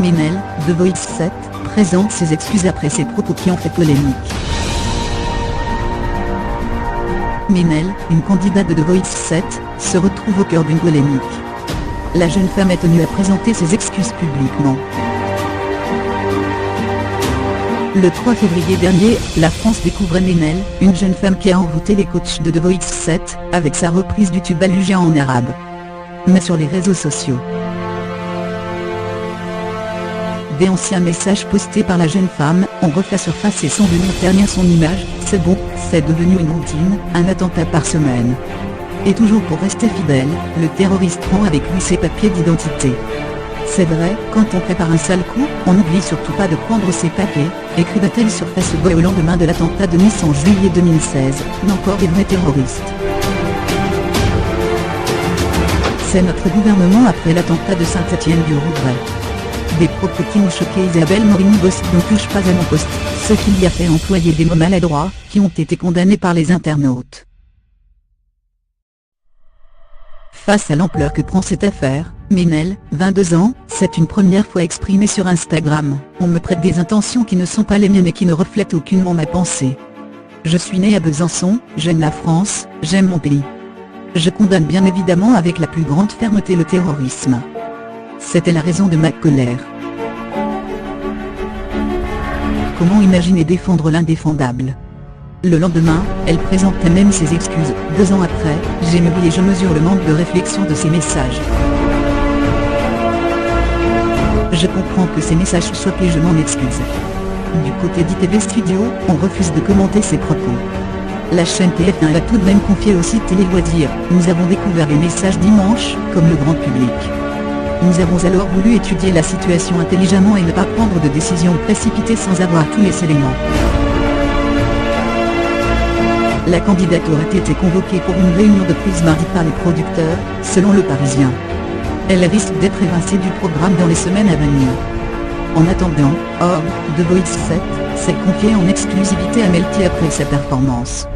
Minel, de Voice 7, présente ses excuses après ses propos qui ont fait polémique. Minel, une candidate de The Voice 7, se retrouve au cœur d'une polémique. La jeune femme est tenue à présenter ses excuses publiquement. Le 3 février dernier, la France découvrait Minel, une jeune femme qui a envoûté les coachs de The Voice 7, avec sa reprise du tube alugien en arabe. Mais sur les réseaux sociaux, des anciens messages postés par la jeune femme ont refait surface et sont venus ternir son image. C'est bon, c'est devenu une routine, un attentat par semaine. Et toujours pour rester fidèle, le terroriste prend avec lui ses papiers d'identité. C'est vrai, quand on prépare un sale coup, on n'oublie surtout pas de prendre ses papiers, écrivait-elle sur Facebook au lendemain de l'attentat de Nice en juillet 2016, d'encore des vrais terroristes. C'est notre gouvernement après l'attentat de Saint-Étienne-du-Rouvray. Des propos qui ont choqué Isabelle Morini-Bossi dont touche pas à mon poste, ce qui lui a fait employer des mots maladroits, qui ont été condamnés par les internautes. Face à l'ampleur que prend cette affaire, Minel, 22 ans, s'est une première fois exprimée sur Instagram. On me prête des intentions qui ne sont pas les miennes et qui ne reflètent aucunement ma pensée. Je suis née à Besançon, j'aime la France, j'aime mon pays. Je condamne bien évidemment avec la plus grande fermeté le terrorisme. C'était la raison de ma colère. Comment imaginer défendre l'indéfendable? Le lendemain, elle présentait même ses excuses. 2 ans après, j'ai mûri et je mesure le manque de réflexion de ces messages. Je comprends que ces messages soient piégeux, je m'en excuse. Du côté d'ITV Studio, on refuse de commenter ces propos. La chaîne TF1 a tout de même confié au site Télé Loisirs. Nous avons découvert les messages dimanche, comme le grand public. Nous avons alors voulu étudier la situation intelligemment et ne pas prendre de décision précipitée sans avoir tous les éléments. La candidate aurait été convoquée pour une réunion de prise mardi par les producteurs, selon Le Parisien. Elle risque d'être évincée du programme dans les semaines à venir. En attendant, The Voice 7 s'est confié en exclusivité à Melty après sa performance.